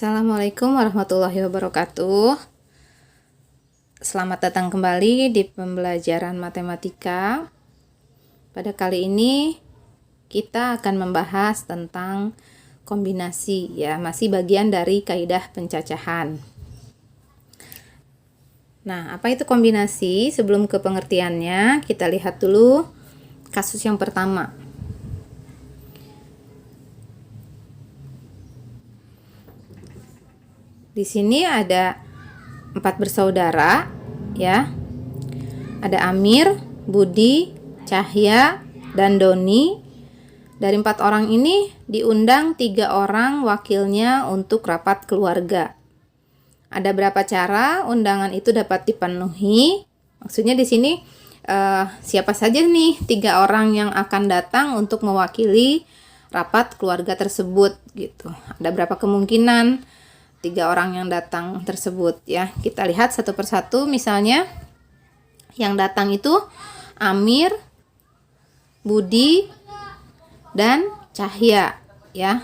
Assalamualaikum warahmatullahi wabarakatuh. Selamat datang kembali di pembelajaran matematika. Pada kali ini kita akan membahas tentang kombinasi, ya, masih bagian dari kaidah pencacahan. Nah, apa itu kombinasi? Sebelum ke pengertiannya, kita lihat dulu kasus yang pertama. Di sini ada 4 bersaudara, ya. Ada Amir, Budi, Cahya, dan Doni. Dari 4 orang ini diundang 3 orang wakilnya untuk rapat keluarga. Ada berapa cara undangan itu dapat dipenuhi? Maksudnya di sini siapa saja nih 3 orang yang akan datang untuk mewakili rapat keluarga tersebut gitu. Ada berapa kemungkinan 3 orang yang datang tersebut, ya. Kita lihat satu persatu. Misalnya yang datang itu Amir, Budi, dan Cahya, ya.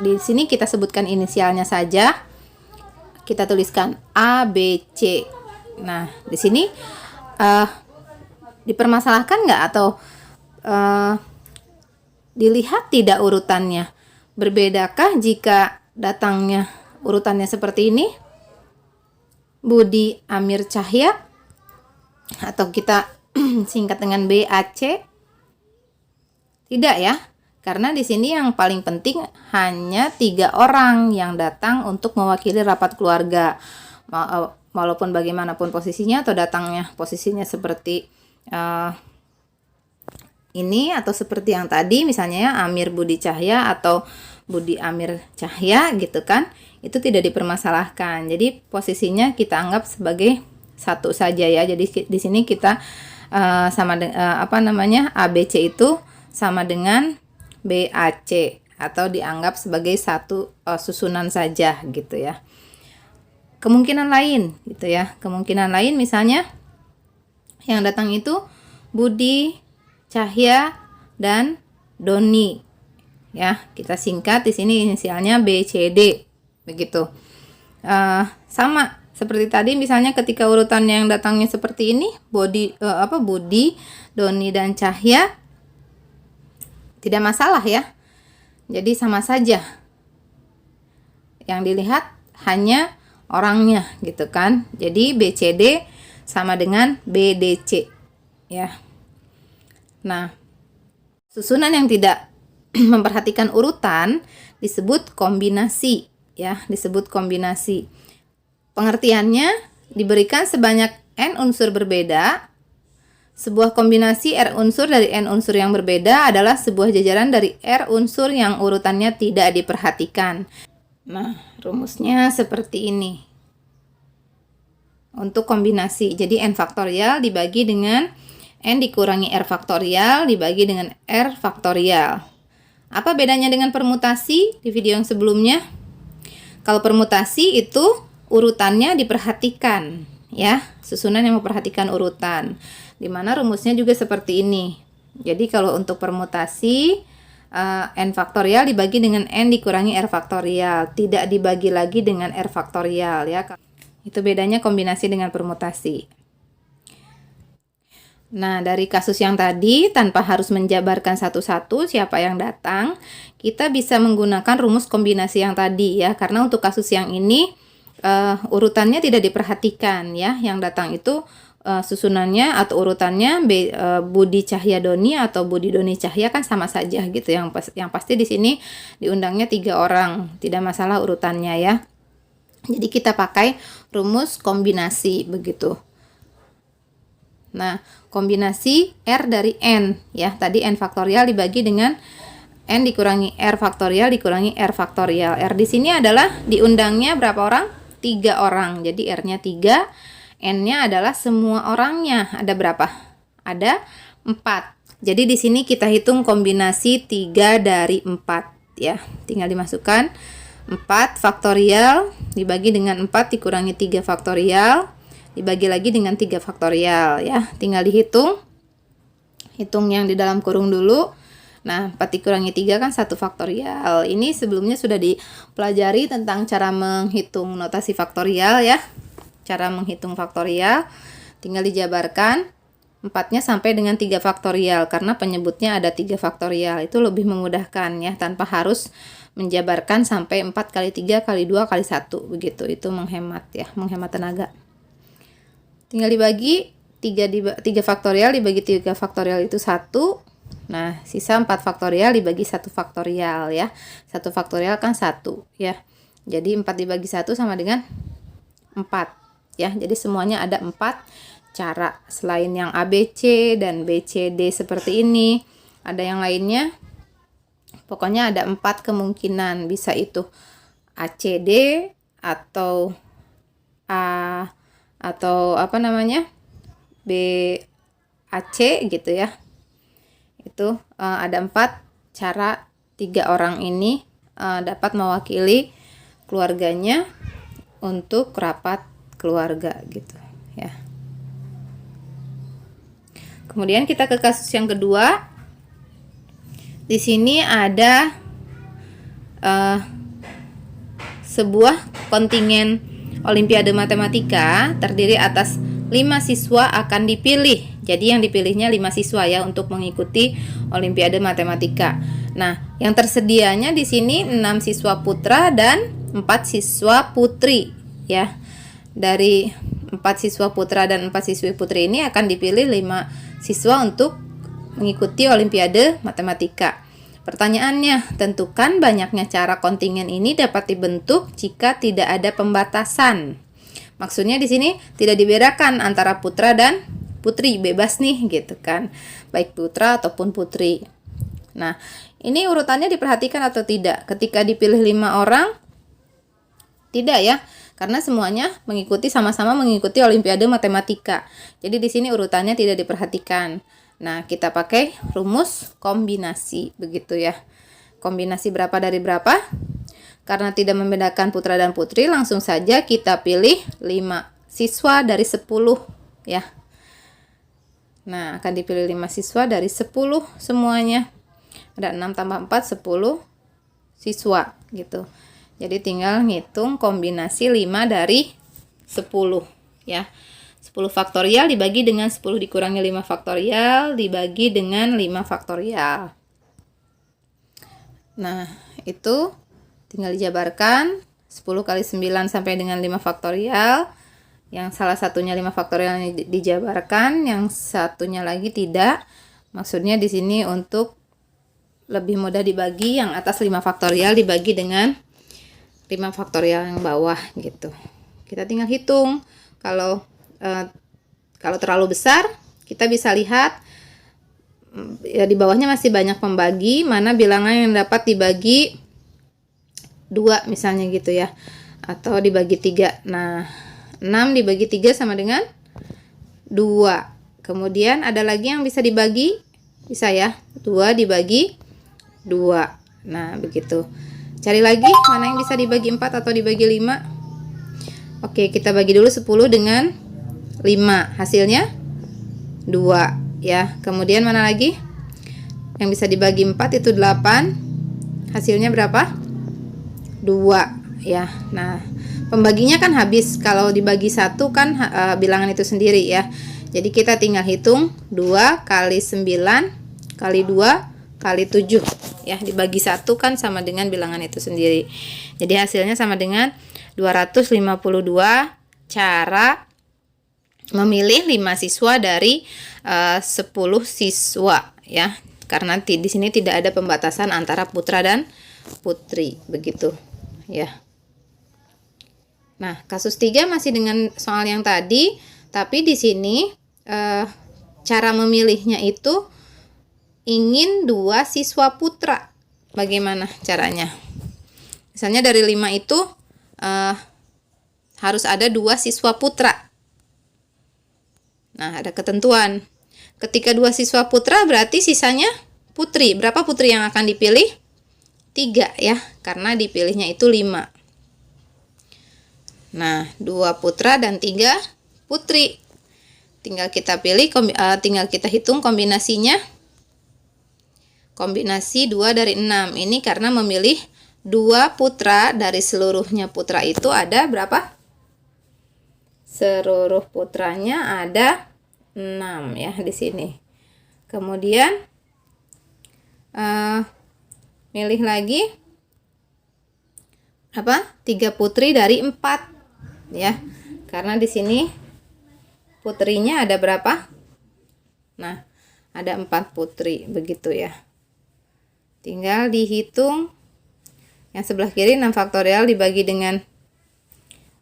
Di sini kita sebutkan inisialnya saja. Kita tuliskan A, B, C. Nah, di sini dipermasalahkan nggak atau dilihat tidak urutannya? Berbedakah jika datangnya urutannya seperti ini? Budi, Amir, Cahya, atau kita singkat dengan BAC? Tidak, ya. Karena di sini yang paling penting hanya 3 orang yang datang untuk mewakili rapat keluarga. Walaupun bagaimanapun posisinya atau datangnya posisinya seperti ini atau seperti yang tadi, misalnya ya, Amir, Budi, Cahya, atau Budi, Amir, Cahya gitu kan, itu tidak dipermasalahkan. Jadi posisinya kita anggap sebagai satu saja, ya. Jadi di sini kita ABC itu sama dengan BAC atau dianggap sebagai satu susunan saja gitu, ya. Kemungkinan lain gitu, ya. Kemungkinan lain misalnya yang datang itu Budi, Cahya, dan Doni, ya. Kita singkat di sini inisialnya BCD begitu. Sama seperti tadi, misalnya ketika urutan yang datangnya seperti ini, Budi, Doni, dan Cahya, tidak masalah, ya. Jadi sama saja. Yang dilihat hanya orangnya gitu kan. Jadi BCD sama dengan BDC, ya. Nah, susunan yang tidak memperhatikan urutan disebut kombinasi, ya, disebut kombinasi. Pengertiannya diberikan sebanyak n unsur berbeda. Sebuah kombinasi R unsur dari N unsur yang berbeda adalah sebuah jajaran dari R unsur yang urutannya tidak diperhatikan. Nah, rumusnya seperti ini. Untuk kombinasi, jadi N faktorial dibagi dengan N dikurangi R faktorial dibagi dengan R faktorial. Apa bedanya dengan permutasi di video yang sebelumnya? Kalau permutasi itu urutannya diperhatikan, ya, susunan yang memperhatikan urutan. Dimana rumusnya juga seperti ini. Jadi kalau untuk permutasi N faktorial dibagi dengan N dikurangi R faktorial, tidak dibagi lagi dengan R faktorial, ya. Itu bedanya kombinasi dengan permutasi. Nah, dari kasus yang tadi, tanpa harus menjabarkan satu-satu siapa yang datang, kita bisa menggunakan rumus kombinasi yang tadi, ya. Karena untuk kasus yang ini urutannya tidak diperhatikan, ya. Yang datang itu susunannya atau urutannya Budi, Cahya, Doni atau Budi, Doni, Cahya kan sama saja gitu. Yang pasti di sini diundangnya 3 orang, tidak masalah urutannya, ya. Jadi kita pakai rumus kombinasi begitu. Nah, kombinasi R dari N, ya. Tadi N faktorial dibagi dengan N dikurangi R faktorial dikurangi R faktorial. R di sini adalah diundangnya berapa orang? 3 orang. Jadi R-nya 3, N-nya adalah semua orangnya. Ada berapa? Ada 4. Jadi di sini kita hitung kombinasi 3 dari 4, ya. Tinggal dimasukkan 4 faktorial dibagi dengan 4 dikurangi 3 faktorial dibagi lagi dengan 3 faktorial, ya. Tinggal dihitung. Hitung yang di dalam kurung dulu. Nah, 4 dikurangi 3 kan 1 faktorial. Ini sebelumnya sudah dipelajari tentang cara menghitung notasi faktorial ya. Cara menghitung faktorial tinggal dijabarkan 4-nya sampai dengan 3 faktorial karena penyebutnya ada 3 faktorial. Itu lebih memudahkan ya, tanpa harus menjabarkan sampai 4 kali 3 kali 2 kali 1 begitu. Itu menghemat ya, menghemat tenaga. Tinggal dibagi 3 faktorial dibagi 3 faktorial itu 1. Nah, sisa 4 faktorial dibagi 1 faktorial ya. 1 faktorial kan 1 ya. Jadi 4 dibagi 1 sama dengan 4 ya. Jadi semuanya ada 4 cara. Selain yang ABC dan BCD seperti ini, ada yang lainnya. Pokoknya ada 4 kemungkinan, bisa itu ACD atau A atau apa namanya? BAC gitu ya. Itu ada 4 cara 3 orang ini dapat mewakili keluarganya untuk rapat keluarga gitu ya. Kemudian kita ke kasus yang kedua. Di sini ada sebuah kontingen Olimpiade Matematika terdiri atas 5 siswa akan dipilih. Jadi yang dipilihnya 5 siswa ya untuk mengikuti Olimpiade Matematika. Nah, yang tersedianya di sini 6 siswa putra dan 4 siswa putri ya. Dari 4 siswa putra dan 4 siswi putri ini akan dipilih 5 siswa untuk mengikuti Olimpiade Matematika. Pertanyaannya, tentukan banyaknya cara kontingen ini dapat dibentuk jika tidak ada pembatasan. Maksudnya di sini tidak dibedakan antara putra dan putri, bebas nih gitu kan. Baik putra ataupun putri. Nah, ini urutannya diperhatikan atau tidak? Ketika dipilih 5 orang, tidak ya, karena semuanya sama-sama mengikuti Olimpiade Matematika. Jadi di sini urutannya tidak diperhatikan. Nah, kita pakai rumus kombinasi begitu ya. Kombinasi berapa dari berapa? Karena tidak membedakan putra dan putri, langsung saja kita pilih 5 siswa dari 10 ya. Nah, akan dipilih 5 siswa dari 10 semuanya. Ada 6 tambah 4, 10 siswa gitu. Jadi tinggal ngitung kombinasi 5 dari 10 ya. 10 faktorial dibagi dengan 10 dikurangi 5 faktorial dibagi dengan 5 faktorial. Nah, itu tinggal dijabarkan 10 kali 9 sampai dengan 5 faktorial. Yang salah satunya 5 faktorial dijabarkan, yang satunya lagi tidak. Maksudnya di sini untuk lebih mudah dibagi, yang atas 5 faktorial dibagi dengan 5 faktorial yang bawah gitu. Kita tinggal hitung. Kalau terlalu besar, kita bisa lihat ya di bawahnya masih banyak pembagi, mana bilangan yang dapat dibagi 2 misalnya gitu ya, atau dibagi 3. Nah, 6 dibagi 3 sama dengan 2. Kemudian ada lagi yang bisa dibagi, bisa ya, 2 dibagi 2. Nah, begitu. Cari lagi mana yang bisa dibagi 4 atau dibagi 5. Oke, kita bagi dulu 10 dengan 5. Hasilnya 2 ya. Kemudian mana lagi? Yang bisa dibagi 4 itu 8. Hasilnya berapa? 2 ya. Nah, pembaginya kan habis. Kalau dibagi 1 kan bilangan itu sendiri ya. Jadi kita tinggal hitung 2 kali 9 kali 2 kali 7 ya. Dibagi 1 kan sama dengan bilangan itu sendiri. Jadi hasilnya sama dengan 252 cara memilih 5 siswa dari 10 siswa ya. Karena di sini tidak ada pembatasan antara putra dan putri begitu ya. Nah, kasus 3 masih dengan soal yang tadi, tapi di sini cara memilihnya itu ingin 2 siswa putra. Bagaimana caranya? Misalnya dari 5 itu harus ada 2 siswa putra. Nah, ada ketentuan. Ketika 2 siswa putra berarti sisanya putri. Berapa putri yang akan dipilih? 3 ya, karena dipilihnya itu 5. Nah, 2 putra dan 3 putri. Tinggal kita pilih, tinggal kita hitung kombinasinya. kombinasi 2 dari 6. Ini karena memilih 2 putra, dari seluruhnya putra itu ada berapa? Seluruh putranya ada 6 ya di sini. Kemudian milih lagi apa? 3 putri dari 4 ya. Karena di sini putrinya ada berapa? Nah, ada 4 putri begitu ya. Tinggal dihitung yang sebelah kiri 6 faktorial dibagi dengan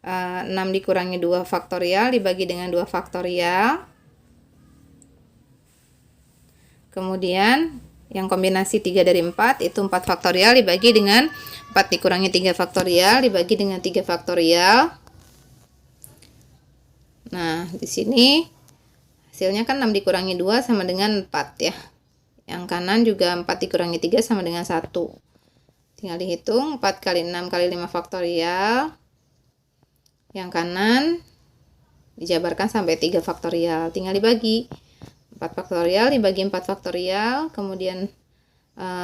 6 dikurangi 2 faktorial dibagi dengan 2 faktorial. Kemudian yang kombinasi 3 dari 4 itu 4 faktorial dibagi dengan 4 dikurangi 3 faktorial dibagi dengan 3 faktorial. Nah, di sini hasilnya kan 6 dikurangi 2 sama dengan 4 ya. Yang kanan juga 4 dikurangi 3 sama dengan 1. Tinggal dihitung 4 kali 6 kali 5 faktorial. Yang kanan dijabarkan sampai 3 faktorial. Tinggal dibagi. 4 faktorial dibagi 4 faktorial. Kemudian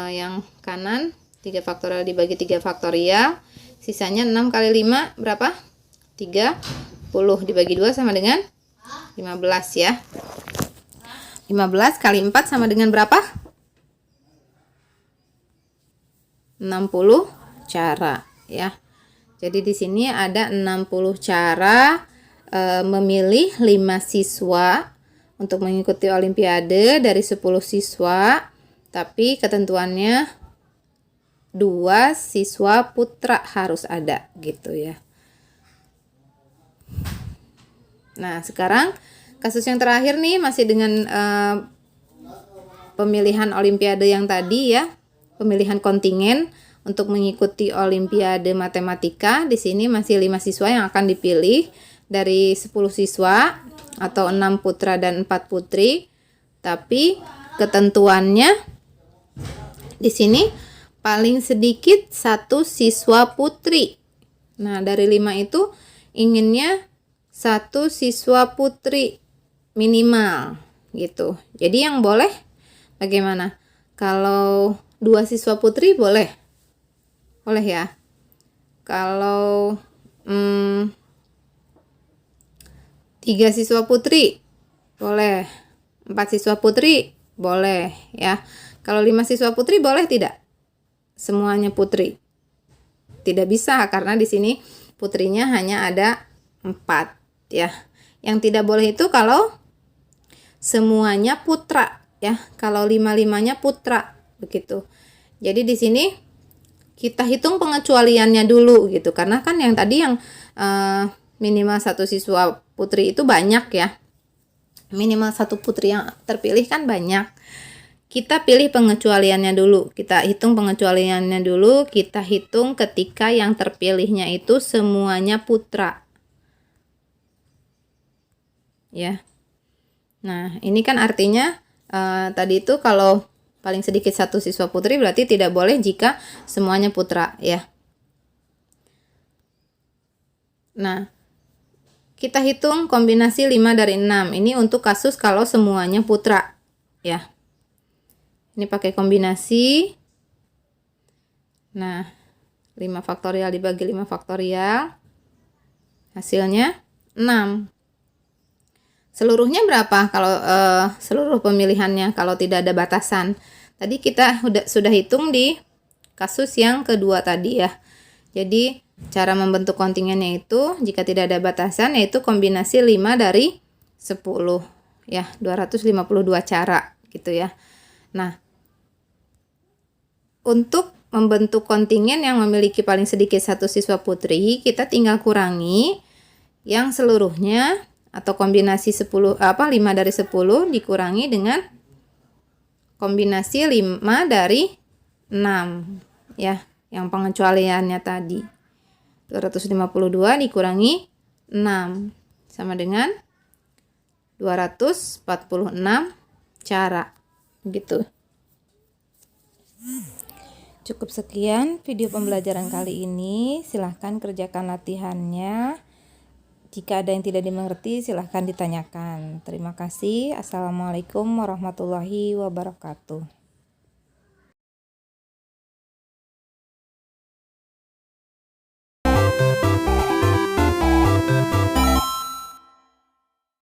yang kanan 3 faktorial dibagi 3 faktorial. Sisanya 6 kali 5 berapa? 30 dibagi 2 sama dengan 15 ya. 15 kali 4 sama dengan berapa? 60 cara ya. Jadi di sini ada 60 cara memilih 5 siswa untuk mengikuti olimpiade dari 10 siswa, tapi ketentuannya 2 siswa putra harus ada gitu ya. Nah, sekarang kasus yang terakhir nih masih dengan pemilihan olimpiade yang tadi ya, pemilihan kontingen untuk mengikuti olimpiade matematika. Di sini masih 5 siswa yang akan dipilih dari 10 siswa atau 6 putra dan 4 putri. Tapi ketentuannya di sini paling sedikit 1 siswa putri. Nah, dari 5 itu inginnya 1 siswa putri minimal gitu. Jadi yang boleh bagaimana? Kalau 2 siswa putri boleh ya. Kalau 3 siswa putri boleh, 4 siswa putri boleh ya. Kalau 5 siswa putri boleh tidak? Semuanya putri. Tidak bisa karena di sini putrinya hanya ada 4 ya. Yang tidak boleh itu kalau semuanya putra ya. Kalau 5-5-nya putra begitu. Jadi di sini kita hitung pengecualiannya dulu gitu, karena kan yang tadi yang minimal 1 siswa putri itu banyak ya, minimal 1 putri yang terpilih kan banyak. Kita pilih pengecualiannya dulu, kita hitung pengecualiannya dulu, kita hitung ketika yang terpilihnya itu semuanya putra ya. Nah, ini kan artinya tadi itu kalau paling sedikit 1 siswa putri berarti tidak boleh jika semuanya putra ya. Nah, kita hitung kombinasi 5 dari 6. Ini untuk kasus kalau semuanya putra ya. Ini pakai kombinasi. Nah, 5 faktorial dibagi 5 faktorial. Hasilnya 6. Seluruhnya berapa kalau seluruh pemilihannya kalau tidak ada batasan? Tadi kita sudah hitung di kasus yang kedua tadi ya. Jadi cara membentuk kontingennya itu jika tidak ada batasan yaitu kombinasi 5 dari 10 ya, 252 cara gitu ya. Nah, untuk membentuk kontingen yang memiliki paling sedikit 1 siswa putri, kita tinggal kurangi yang seluruhnya atau kombinasi 5 dari 10 dikurangi dengan kombinasi 5 dari 6 ya, yang pengecualiannya tadi. 252 dikurangi 6 sama dengan 246 cara gitu. Cukup sekian video pembelajaran kali ini. Silahkan kerjakan latihannya. Jika ada yang tidak dimengerti, silahkan ditanyakan. Terima kasih. Assalamualaikum warahmatullahi wabarakatuh.